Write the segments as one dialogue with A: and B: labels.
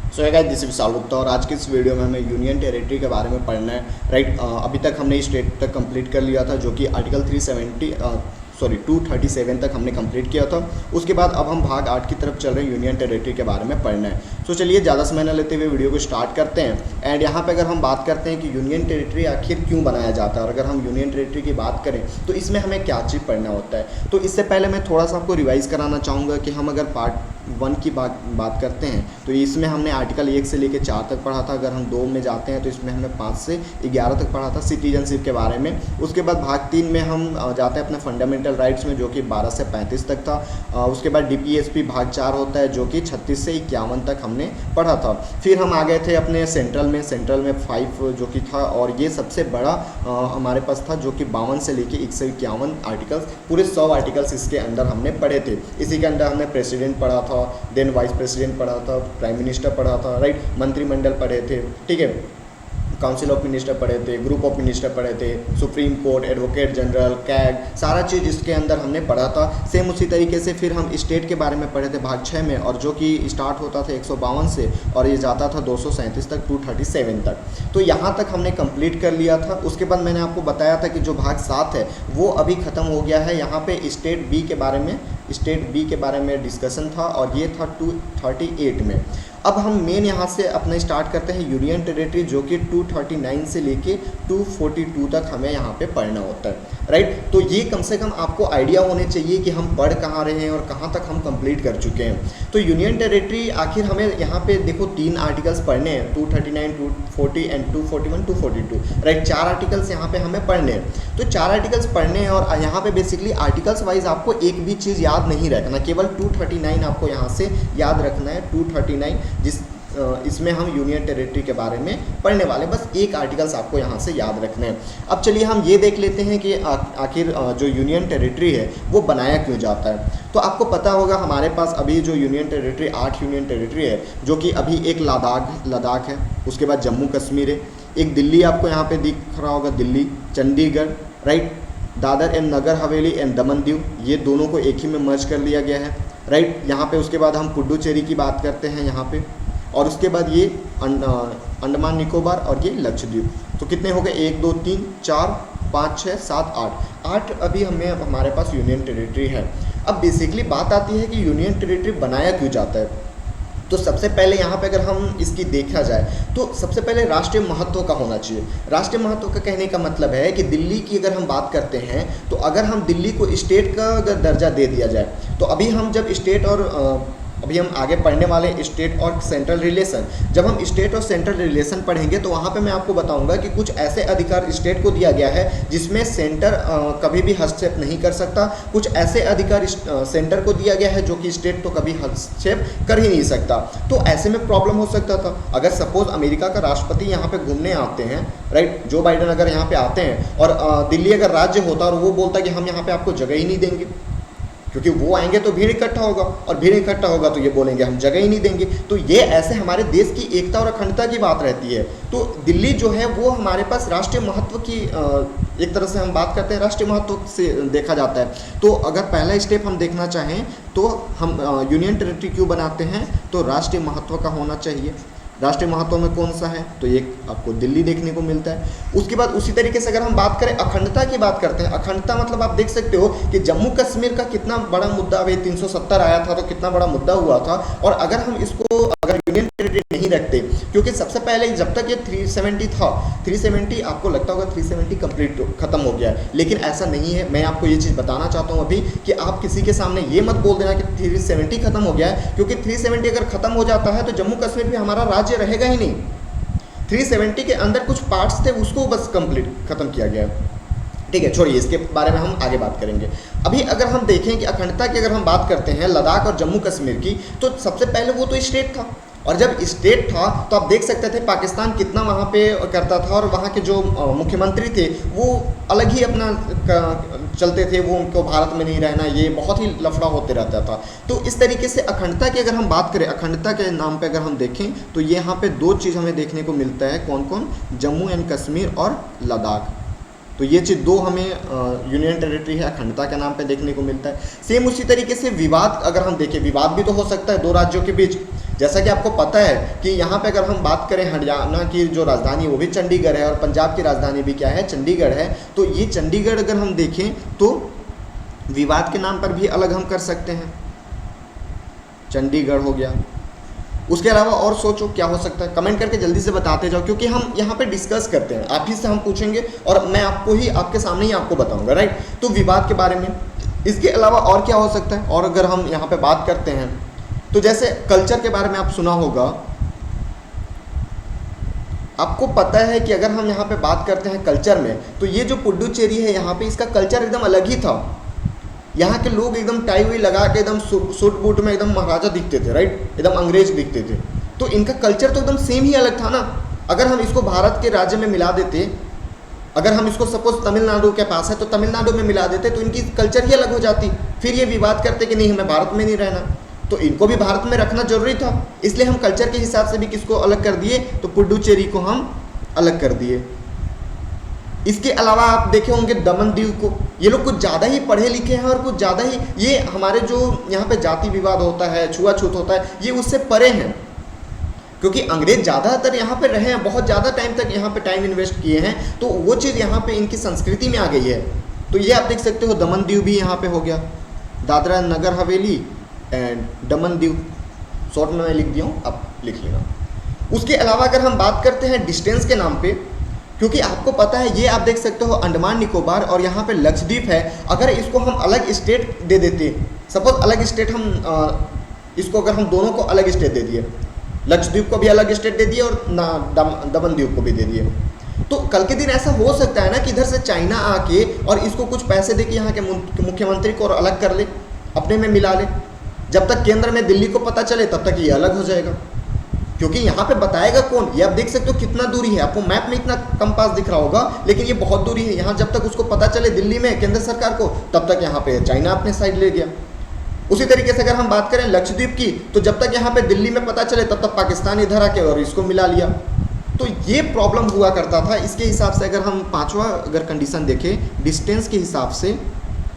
A: So guys, this is Vishal Gupta और आज के इस वीडियो में हमें यूनियन टेरिटरी के बारे में पढ़ना है। राइट, अभी तक हमने स्टेट तक कंप्लीट कर लिया था, जो कि आर्टिकल 237 तक हमने कंप्लीट किया था। उसके बाद अब हम भाग 8 की तरफ चल रहे हैं, यूनियन टेरिटरी के बारे में पढ़ना है। सो चलिए ज़्यादा समय न लेते हुए वीडियो को स्टार्ट करते हैं। एंड यहाँ पे अगर हम बात करते हैं कि यूनियन टेरिटरी आखिर क्यों बनाया जाता है, और अगर हम यूनियन टेरिटरी की बात करें तो इसमें हमें क्या चीज़ पढ़ना होता है। तो इससे पहले मैं थोड़ा सा आपको रिवाइज कराना चाहूँगा कि हम अगर पार्ट 1 की बात करते हैं तो इसमें हमने आर्टिकल 1 से लेकर 4 तक पढ़ा था। अगर हम 2 में जाते हैं तो इसमें हमने 5 से 11 तक पढ़ा था सिटीजनशिप के बारे में। उसके बाद भाग 3 में हम जाते हैं अपने फंडामेंटल राइट्स में, जो कि 12 से 35 तक था। उसके बाद डीपीएसपी भाग 4 होता है, जो कि 36 से 51 तक हमने पढ़ा था। फिर हम आ गए थे अपने सेंट्रल में 5 जो कि था, और ये सबसे बड़ा हमारे पास था, जो कि 52 से लेके 151 आर्टिकल्स, पूरे 100 आर्टिकल्स इसके अंदर हमने पढ़े थे। इसी के अंदर हमने प्रेसिडेंट पढ़ा था, देन वाइस प्रेसिडेंट पढ़ा था, प्राइम मिनिस्टर पढ़ा था, राइट, मंत्रिमंडल पढ़े थे, ठीक है, काउंसिल ऑफ मिनिस्टर पढ़े थे, ग्रुप ऑफ मिनिस्टर पढ़े थे, supreme court, advocate general, CAG, सारा चीज़ इसके अंदर हमने पढ़ा था। सेम उसी तरीके से फिर हम स्टेट के बारे में पढ़े थे भाग 6 में, और जो कि स्टार्ट होता था 152 से और ये जाता था 237 तक, 237 तक। तो यहाँ तक हमने कंप्लीट कर लिया था। उसके बाद मैंने आपको बताया था कि जो भाग 7 है वो अभी ख़त्म हो गया है। यहाँ पे स्टेट बी के बारे में डिस्कशन था, और ये था 238 में। अब हम मेन यहाँ से अपना स्टार्ट करते हैं यूनियन टेरिटरी, जो कि 239 से लेके 242 तक हमें यहाँ पे पढ़ना होता है। राइट, तो ये कम से कम आपको आइडिया होने चाहिए कि हम पढ़ कहाँ रहे हैं और कहाँ तक हम कंप्लीट कर चुके हैं। तो यूनियन टेरिटरी आखिर हमें यहाँ पे देखो 3 आर्टिकल्स पढ़ने हैं, 239, 240 एंड 241, 242। राइट, 4 आर्टिकल्स यहाँ पे हमें पढ़ने हैं। तो 4 आर्टिकल्स पढ़ने हैं, और यहाँ पे बेसिकली आर्टिकल्स वाइज आपको एक भी चीज़ याद नहीं रखना, केवल 239 आपको यहाँ से याद रखना है। 239 इसमें हम यूनियन टेरिटरी के बारे में पढ़ने वाले, बस एक आर्टिकल्स आपको यहाँ से याद रखने हैं। अब चलिए हम ये देख लेते हैं कि आखिर जो यूनियन टेरिटरी है वो बनाया क्यों जाता है। तो आपको पता होगा हमारे पास अभी जो यूनियन टेरिटरी 8 यूनियन टेरिटरी है, जो कि अभी एक लद्दाख है, उसके बाद जम्मू कश्मीर है, एक दिल्ली आपको यहाँ पे दिख रहा होगा, Delhi, Chandigarh, right, Dadar and Nagar Haveli and Daman Diu, ये दोनों को एक ही में मर्ज कर लिया गया है। राइट, यहाँ पे उसके बाद हम पुडुचेरी की बात करते हैं यहाँ पे, और उसके बाद ये अंडमान निकोबार और ये लक्षद्वीप। तो कितने हो गए, 1 2 3 4 5 6 7 8 अभी हमारे पास यूनियन टेरिटरी है। अब बेसिकली बात आती है कि यूनियन टेरिटरी बनाया क्यों जाता है। तो सबसे पहले यहाँ पे अगर हम इसकी देखा जाए तो सबसे पहले राष्ट्रीय महत्व का होना चाहिए। राष्ट्रीय महत्व का कहने का मतलब है कि दिल्ली की अगर हम बात करते हैं, तो अगर हम दिल्ली को स्टेट का अगर दर्जा दे दिया जाए, तो अभी हम जब स्टेट और अभी हम आगे पढ़ने वाले स्टेट और सेंट्रल रिलेशन, जब हम स्टेट और सेंट्रल रिलेशन पढ़ेंगे तो वहाँ पे मैं आपको बताऊंगा कि कुछ ऐसे अधिकार स्टेट को दिया गया है जिसमें सेंटर कभी भी हस्तक्षेप नहीं कर सकता। कुछ ऐसे अधिकार सेंटर को दिया गया है जो कि स्टेट तो कभी हस्तक्षेप कर ही नहीं सकता। तो ऐसे में प्रॉब्लम हो सकता था, अगर सपोज अमेरिका का राष्ट्रपति यहाँ पे घूमने आते हैं, राइट, जो बाइडेन अगर यहाँ पे आते हैं और दिल्ली अगर राज्य होता और वो बोलता कि हम यहाँ पे आपको जगह ही नहीं देंगे, क्योंकि वो आएंगे तो भीड़ इकट्ठा होगा, और भीड़ इकट्ठा होगा तो ये बोलेंगे हम जगह ही नहीं देंगे। तो ये ऐसे हमारे देश की एकता और अखंडता की बात रहती है। तो दिल्ली जो है वो हमारे पास राष्ट्रीय महत्व की एक तरह से हम बात करते हैं, राष्ट्रीय महत्व से देखा जाता है। तो अगर पहला स्टेप हम देखना चाहें तो हम यूनियन टेरिटरी क्यों बनाते हैं, तो राष्ट्रीय महत्व का होना चाहिए। राष्ट्रीय महत्व में कौन सा है, तो एक आपको दिल्ली देखने को मिलता है। उसके बाद उसी तरीके से अगर हम बात करें अखंडता की बात करते हैं, अखंडता मतलब आप देख सकते हो कि जम्मू कश्मीर का कितना बड़ा मुद्दा, अभी 370 आया था तो कितना बड़ा मुद्दा हुआ था। और अगर हम इसको अगर यूनियन टेरिटरी नहीं रखते, क्योंकि सबसे पहले जब तक ये 370 था, 370 आपको लगता होगा 370 कंप्लीट खत्म हो गया है, लेकिन ऐसा नहीं है। मैं आपको ये चीज़ बताना चाहता हूँ अभी कि आप किसी के सामने ये मत बोल देना कि 370 खत्म हो गया है, क्योंकि 370 अगर खत्म हो जाता है तो जम्मू कश्मीर भी हमारा राज्य रहेगा ही नहीं। 370 के अंदर कुछ पार्ट्स थे, उसको बस कंप्लीट खत्म किया गया। ठीक है, छोड़िए, इसके बारे में हम आगे बात करेंगे। अभी अगर हम देखें कि अखंडता की अगर हम बात करते हैं लद्दाख और जम्मू कश्मीर की, तो सबसे पहले वो तो स्टेट था, और जब स्टेट था तो आप देख सकते थे पाकिस्तान कितना वहाँ पे करता था, और वहाँ के जो मुख्यमंत्री थे वो अलग ही अपना चलते थे, वो उनको भारत में नहीं रहना, ये बहुत ही लफड़ा होते रहता था। तो इस तरीके से अखंडता की अगर हम बात करें, अखंडता के नाम पे अगर हम देखें तो यहाँ पे 2 चीज़ हमें देखने को मिलता है, कौन कौन, जम्मू एंड कश्मीर और लद्दाख। तो ये चीज़ 2 हमें यूनियन टेरिटरी है अखंडता के नाम पे देखने को मिलता है। सेम उसी तरीके से विवाद अगर हम देखें, विवाद भी तो हो सकता है 2 राज्यों के बीच। जैसा कि आपको पता है कि यहाँ पे अगर हम बात करें हरियाणा की जो राजधानी है वो भी चंडीगढ़ है और पंजाब की राजधानी भी क्या है, चंडीगढ़ है। तो ये चंडीगढ़ अगर हम देखें तो विवाद के नाम पर भी अलग हम कर सकते हैं, चंडीगढ़ हो गया। उसके अलावा और सोचो क्या हो सकता है, कमेंट करके जल्दी से बताते जाओ, क्योंकि हम यहाँ पे डिस्कस करते हैं, आप ही से हम पूछेंगे और मैं आपको ही आपके सामने ही आपको बताऊंगा, राइट। तो विवाद के बारे में, इसके अलावा और क्या हो सकता है। और अगर हम यहाँ पे बात करते हैं तो जैसे कल्चर के बारे में आप सुना होगा, आपको पता है कि अगर हम यहाँ पे बात करते हैं कल्चर में, तो ये जो पुडुचेरी है यहाँ पे इसका कल्चर एकदम अलग ही था। यहाँ के लोग एकदम टाई हुई लगा के एकदम सूट बूट में एकदम महाराजा दिखते थे, राइट, एकदम अंग्रेज दिखते थे। तो इनका कल्चर तो एकदम सेम ही अलग था ना। अगर हम इसको भारत के राज्य में मिला देते, अगर हम इसको सपोज तमिलनाडु के पास है तो तमिलनाडु में मिला देते तो इनकी कल्चर ही अलग हो जाती। फिर ये विवाद करते कि नहीं हमें भारत में नहीं रहना, तो इनको भी भारत में रखना जरूरी था, इसलिए हम कल्चर के हिसाब से भी किसको अलग कर दिए, तो पुडुचेरी को हम अलग कर दिए। इसके अलावा आप देखे होंगे दमन दीव को, ये लोग कुछ ज़्यादा ही पढ़े लिखे हैं और कुछ ज़्यादा ही ये हमारे जो यहाँ पे जाति विवाद होता है, छुआछूत होता है, ये उससे परे हैं, क्योंकि अंग्रेज ज़्यादातर यहाँ पे रहे हैं, बहुत ज़्यादा टाइम तक यहाँ पे टाइम इन्वेस्ट किए हैं, तो वो चीज़ यहाँ पे इनकी संस्कृति में आ गई है। तो ये आप देख सकते हो दमन दीव भी यहाँ पे हो गया, दादरा नगर हवेली एंड दमन दीव, शॉर्ट में मैं लिख दिया हूँ, आप लिख लेना। उसके अलावा अगर हम बात करते हैं डिस्टेंस के नाम पे, क्योंकि आपको पता है ये आप देख सकते हो अंडमान निकोबार और यहाँ पे लक्षद्वीप है, अगर इसको हम अलग स्टेट दे देते, सपोज अलग स्टेट हम इसको अगर हम दोनों को अलग स्टेट दे दिए, लक्षद्वीप को भी अलग स्टेट दे दिए और दमन द्वीप को भी दे दिए, तो कल के दिन ऐसा हो सकता है ना कि इधर से चाइना आके और इसको कुछ पैसे दे के यहाँ के मुख्यमंत्री को और अलग कर ले, अपने में मिला ले। जब तक केंद्र में दिल्ली को पता चले तब तक ये अलग हो जाएगा, क्योंकि यहाँ पे बताएगा कौन, ये आप देख सकते हो कितना दूरी है, आपको मैप में इतना कम पास दिख रहा होगा, लेकिन ये बहुत दूरी है। यहाँ जब तक उसको पता चले दिल्ली में केंद्र सरकार को, तब तक यहाँ पे चाइना अपने साइड ले गया। उसी तरीके से अगर हम बात करें लक्षद्वीप की, तो जब तक यहाँ पे दिल्ली में पता चले तब तक पाकिस्तान इधर आके और इसको मिला लिया। तो ये प्रॉब्लम हुआ करता था। इसके हिसाब से अगर हम पांचवा अगर कंडीशन देखें डिस्टेंस के हिसाब से,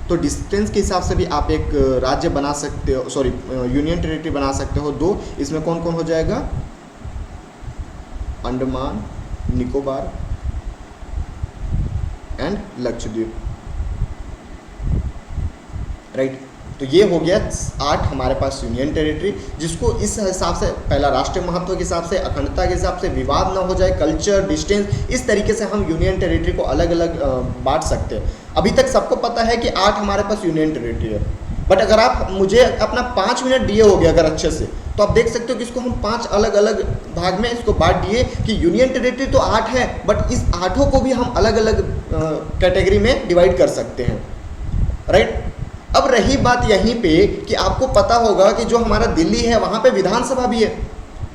A: तो डिस्टेंस के हिसाब से भी आप एक राज्य बना सकते हो, सॉरी यूनियन टेरिटरी बना सकते हो दो। इसमें कौन कौन हो जाएगा, अंडमान निकोबार एंड लक्षद्वीप, राइट। तो ये हो गया 8 हमारे पास यूनियन टेरिटरी, जिसको इस हिसाब से पहला राष्ट्रीय महत्व के हिसाब से, अखंडता के हिसाब से, विवाद ना हो जाए, कल्चर, डिस्टेंस, इस तरीके से हम यूनियन टेरिटरी को अलग अलग बांट सकते हैं। अभी तक सबको पता है कि 8 हमारे पास यूनियन टेरिटरी है, बट अगर आप मुझे अपना 5 मिनट दिए हो गया अगर अच्छे से, तो आप देख सकते हो कि इसको हम 5 अलग अलग भाग में इसको बांट दिए कि यूनियन टेरिटरी तो 8 है, बट इस 8 को भी हम अलग अलग कैटेगरी में डिवाइड कर सकते हैं, राइट। अब रही बात यहीं पे कि आपको पता होगा कि जो हमारा दिल्ली है वहाँ पे विधानसभा भी है।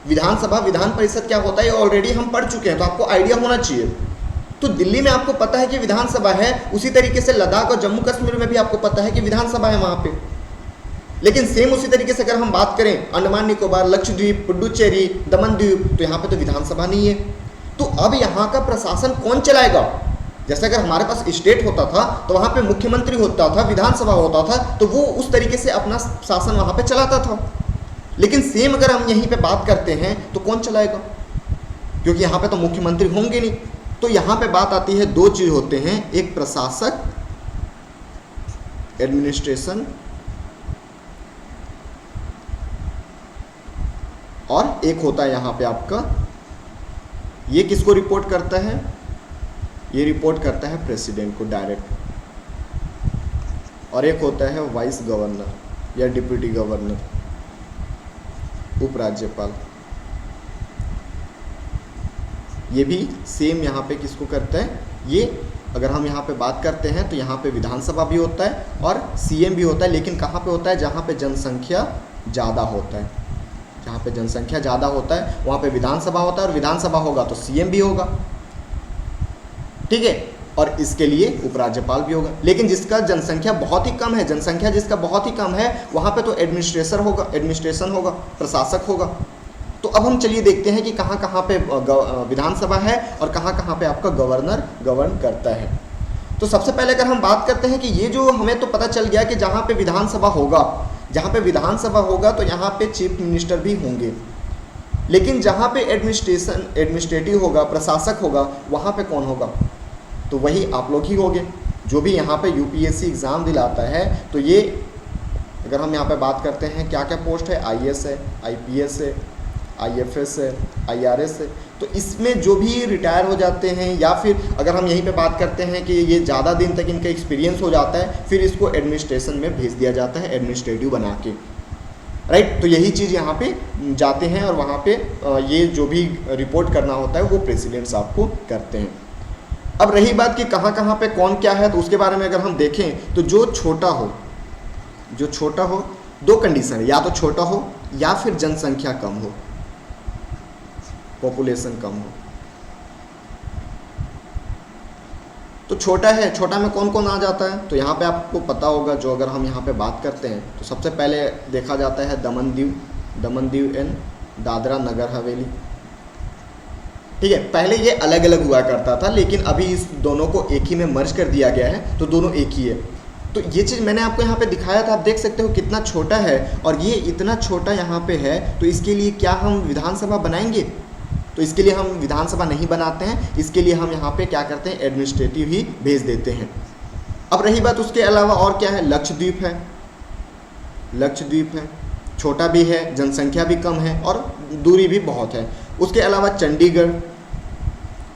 A: विधानसभा, विधान परिषद क्या होता है ये ऑलरेडी हम पढ़ चुके हैं, तो आपको आइडिया होना चाहिए। तो दिल्ली में आपको पता है कि विधानसभा है, उसी तरीके से लद्दाख और जम्मू कश्मीर में भी आपको पता है कि विधानसभा है वहाँ पे। लेकिन सेम उसी तरीके से अगर हम बात करें अंडमान निकोबार, लक्षद्वीप, पुडुचेरी, दमन द्वीप, तो यहाँ पे तो विधानसभा नहीं है। तो अब यहाँ का प्रशासन कौन चलाएगा? जैसे अगर हमारे पास स्टेट होता था तो वहाँ पे मुख्यमंत्री होता था, विधानसभा होता था, तो वो उस तरीके से अपना शासन वहाँ पे चलाता था। लेकिन सेम अगर हम यहीं पे बात करते हैं तो कौन चलाएगा? क्योंकि यहाँ पे तो मुख्यमंत्री होंगे नहीं। तो यहाँ पे बात आती है, 2 चीज़ होते हैं, एक प्रशासक, एडमिनिस्ट्रेशन, और एक होता है यहाँ पे आपका, ये किसको रिपोर्ट करता है? ये रिपोर्ट करता है प्रेसिडेंट को डायरेक्ट, और एक होता है वाइस गवर्नर या डिप्टी गवर्नर, उपराज्यपाल। ये भी सेम यहाँ पे किसको करता है? ये अगर हम यहाँ पे बात करते हैं तो यहाँ पे विधानसभा भी होता है और सीएम भी होता है, लेकिन कहाँ पे होता है? जहाँ पे जनसंख्या ज़्यादा होता है। जहाँ पे जनसंख्या ज़्यादा होता है वहाँ पे विधानसभा होता है, और विधानसभा होगा तो सीएम भी होगा, ठीक है, और इसके लिए उपराज्यपाल भी होगा। लेकिन जिसका जनसंख्या बहुत ही कम है, जनसंख्या जिसका बहुत ही कम है, वहाँ पे तो एडमिनिस्ट्रेशन होगा, प्रशासक होगा। तो अब हम चलिए देखते हैं कि कहाँ कहाँ पे विधानसभा है और कहाँ कहाँ पे आपका गवर्नर गवर्न करता है। तो सबसे पहले अगर हम बात करते हैं कि ये जो हमें तो पता चल गया कि जहाँ पे विधानसभा होगा तो यहाँ पे चीफ मिनिस्टर भी होंगे, लेकिन जहाँ पे एडमिनिस्ट्रेटिव होगा, प्रशासक होगा, वहाँ पे कौन होगा? तो वही आप लोग ही होगे जो भी यहाँ पे यूपीएससी एग्ज़ाम दिलाता है। तो ये अगर हम यहाँ पे बात करते हैं क्या क्या पोस्ट है, आईएएस है, आईपीएस है, आईएफएस है, आईआरएस है, तो इसमें जो भी रिटायर हो जाते हैं या फिर अगर हम यहीं पे बात करते हैं कि ये ज़्यादा दिन तक इनका एक्सपीरियंस हो जाता है, फिर इसको एडमिनिस्ट्रेशन में भेज दिया जाता है, एडमिनिस्ट्रेटिव बना के, राइट। तो यही चीज़ यहाँ पे जाते हैं और वहाँ पे ये जो भी रिपोर्ट करना होता है वो प्रेसिडेंट साहब को करते हैं। अब रही बात कि कहाँ कहाँ पे कौन क्या है, तो उसके बारे में अगर हम देखें तो जो छोटा हो, दो कंडीशन है, या तो छोटा हो या फिर जनसंख्या कम हो, पॉपुलेशन कम हो। तो छोटा है, छोटा में कौन कौन आ जाता है? तो यहाँ पे आपको पता होगा, जो अगर हम यहाँ पे बात करते हैं तो सबसे पहले देखा जाता है दमन दीव एंड दादरा नगर हवेली, ठीक है। पहले ये अलग अलग हुआ करता था, लेकिन अभी इस दोनों को एक ही में मर्ज कर दिया गया है, तो दोनों एक ही है। तो ये चीज़ मैंने आपको यहाँ पे दिखाया था, आप देख सकते हो कितना छोटा है, और ये इतना छोटा यहाँ पे है, तो इसके लिए क्या हम विधानसभा बनाएंगे? तो इसके लिए हम विधानसभा नहीं बनाते हैं, इसके लिए हम यहाँ पे क्या करते हैं, एडमिनिस्ट्रेटिव ही भेज देते हैं। अब रही बात उसके अलावा और क्या है, लक्षद्वीप है, छोटा भी है, जनसंख्या भी कम है और दूरी भी बहुत है। उसके अलावा चंडीगढ़,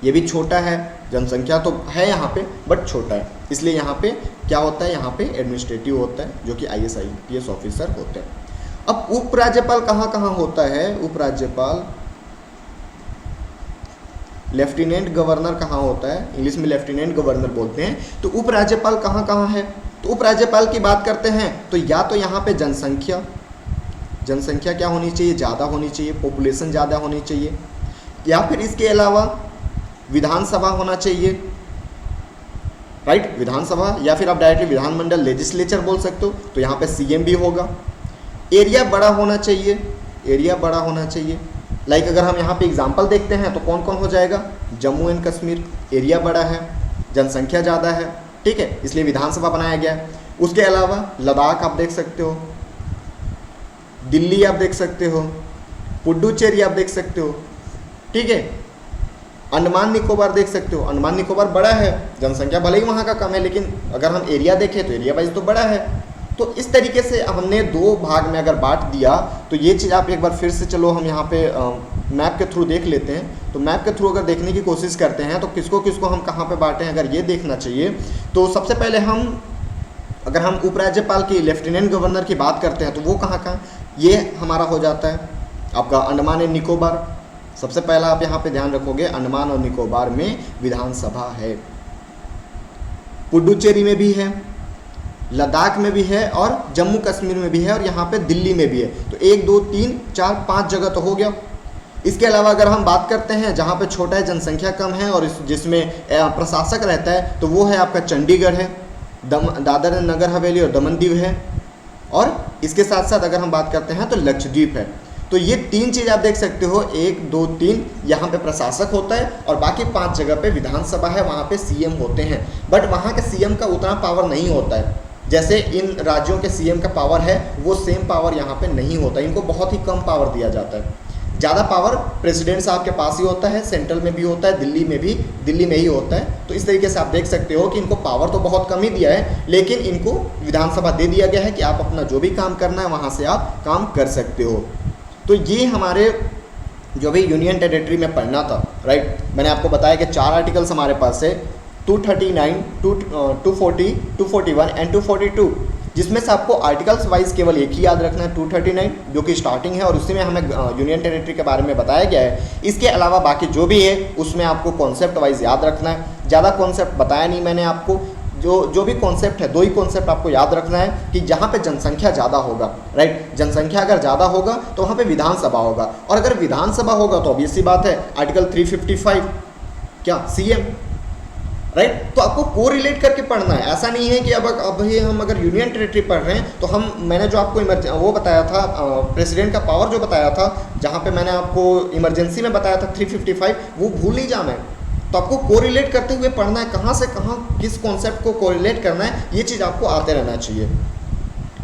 A: ये भी छोटा है, जनसंख्या तो है यहाँ पे बट छोटा है, इसलिए यहाँ पे क्या होता है, यहाँ पे एडमिनिस्ट्रेटिव होता है, जो कि आईएएस आईपीएस ऑफिसर होते हैं। अब उपराज्यपाल कहाँ कहाँ होता है? उपराज्यपाल, लेफ्टिनेंट गवर्नर कहाँ होता है? इंग्लिश में लेफ्टिनेंट गवर्नर बोलते हैं। तो उपराज्यपाल कहाँ कहाँ है? तो उपराज्यपाल की बात करते हैं तो या तो यहाँ पे जनसंख्या क्या होनी चाहिए, ज़्यादा होनी चाहिए, पॉपुलेशन ज़्यादा होनी चाहिए, या फिर इसके अलावा विधानसभा होना चाहिए, राइट, विधानसभा, या फिर आप डायरेक्टली विधानमंडल लेजिस्लेचर बोल सकते हो। तो यहाँ पे सीएम भी होगा। एरिया बड़ा होना चाहिए, लाइक अगर हम यहाँ पे एग्जांपल देखते हैं तो कौन कौन हो जाएगा, जम्मू एंड कश्मीर, एरिया बड़ा है, जनसंख्या ज़्यादा है, ठीक है, इसलिए विधानसभा बनाया गया है। उसके अलावा लद्दाख आप देख सकते हो, दिल्ली आप देख सकते हो, पुडुचेरी आप देख सकते हो, ठीक है, अंडमान निकोबार देख सकते हो। अंडमान निकोबार बड़ा है, जनसंख्या भले ही वहाँ का कम है, लेकिन अगर हम एरिया देखें तो एरिया वाइज तो बड़ा है। तो इस तरीके से हमने दो भाग में अगर बांट दिया, तो ये चीज़ आप एक बार फिर से चलो हम यहाँ पे मैप के थ्रू देख लेते हैं। तो मैप के थ्रू अगर देखने की कोशिश करते हैं तो किसको किसको हम कहाँ पे बांटे हैं, अगर ये देखना चाहिए तो सबसे पहले अगर हम उपराज्यपाल की, लेफ्टिनेंट गवर्नर की बात करते हैं तो वो कहाँ, ये हमारा हो जाता है आपका अंडमान एंड निकोबार। सबसे पहला आप यहाँ पे ध्यान रखोगे, अंडमान और निकोबार में विधानसभा है, पुडुचेरी में भी है, लद्दाख में भी है और जम्मू कश्मीर में भी है और यहाँ पे दिल्ली में भी है। तो 1 2 3 4 5 जगह तो हो गया। इसके अलावा अगर हम बात करते हैं जहाँ पे छोटा है, जनसंख्या कम है और जिसमें प्रशासक रहता है, तो वो है आपका चंडीगढ़ है, दादर नगर हवेली और दमन दीव है, और इसके साथ साथ अगर हम बात करते हैं तो लक्षद्वीप है। तो ये 3 चीज़ आप देख सकते हो, 1 2 3 यहाँ पे प्रशासक होता है और बाकी 5 जगह पे विधानसभा है, वहाँ पे सीएम होते हैं। बट वहाँ के सीएम का उतना पावर नहीं होता है जैसे इन राज्यों के सीएम का पावर है, वो सेम पावर यहाँ पे नहीं होता, इनको बहुत ही कम पावर दिया जाता है। ज़्यादा पावर प्रेसिडेंट साहब के पास ही होता है, सेंट्रल में भी होता है, दिल्ली में ही होता है। तो इस तरीके से आप देख सकते हो कि इनको पावर तो बहुत कम ही दिया है, लेकिन इनको विधानसभा दे दिया गया है कि आप अपना जो भी काम करना है वहाँ से आप काम कर सकते हो। तो ये हमारे जो भी यूनियन टेरिटरी में पढ़ना था, राइट। मैंने आपको बताया कि 4 आर्टिकल्स हमारे पास है, 239, 240, 241 एंड 242, जिसमें से आपको आर्टिकल्स वाइज केवल एक ही याद रखना है, 239 जो कि स्टार्टिंग है और उसी में हमें यूनियन टेरिटरी के बारे में बताया गया है। इसके अलावा बाकी जो भी है उसमें आपको कॉन्सेप्ट वाइज याद रखना है। ज़्यादा कॉन्सेप्ट बताया नहीं मैंने आपको, जो भी कॉन्सेप्ट है 2 ही कॉन्सेप्ट आपको याद रखना है कि जहाँ पे जनसंख्या ज़्यादा होगा, राइट, जनसंख्या अगर ज़्यादा होगा तो वहाँ पे विधानसभा होगा, और अगर विधानसभा होगा तो ऑब्वियस सी बात है आर्टिकल 355 क्या, सीएम, राइट। तो आपको कोरिलेट करके पढ़ना है, ऐसा नहीं है कि अब ये हम अगर यूनियन टेरिटरी पढ़ रहे हैं तो मैंने जो आपको वो बताया था, प्रेसिडेंट का पावर जो बताया था, जहाँ पे मैंने आपको इमरजेंसी में बताया था 355, वो भूल नहीं जाना है। तो आपको कोरिलेट करते हुए पढ़ना है, कहाँ से कहाँ किस कॉन्सेप्ट को कोरिलेट करना है, ये चीज़ आपको आते रहना चाहिए।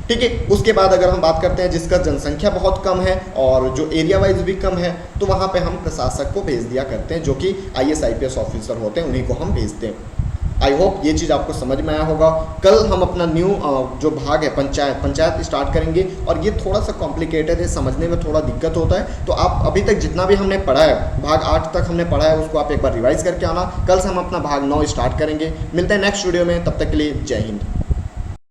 A: ठीक है। उसके बाद अगर हम बात करते हैं जिसका जनसंख्या बहुत कम है और जो एरिया वाइज भी कम है, तो वहाँ पे हम प्रशासक को भेज दिया करते हैं, जो कि IAS IPS ऑफिसर होते हैं, उन्हीं को हम भेजते हैं। आई होप ये चीज़ आपको समझ में आया होगा। कल हम अपना न्यू जो भाग है पंचायत स्टार्ट करेंगे, और ये थोड़ा सा कॉम्प्लिकेटेड है, समझने में थोड़ा दिक्कत होता है। तो आप अभी तक जितना भी हमने पढ़ा है, भाग 8 तक हमने पढ़ा है, उसको आप एक बार रिवाइज करके आना। कल से हम अपना भाग 9 स्टार्ट करेंगे। मिलते हैं नेक्स्ट वीडियो में, तब तक के लिए जय हिंद।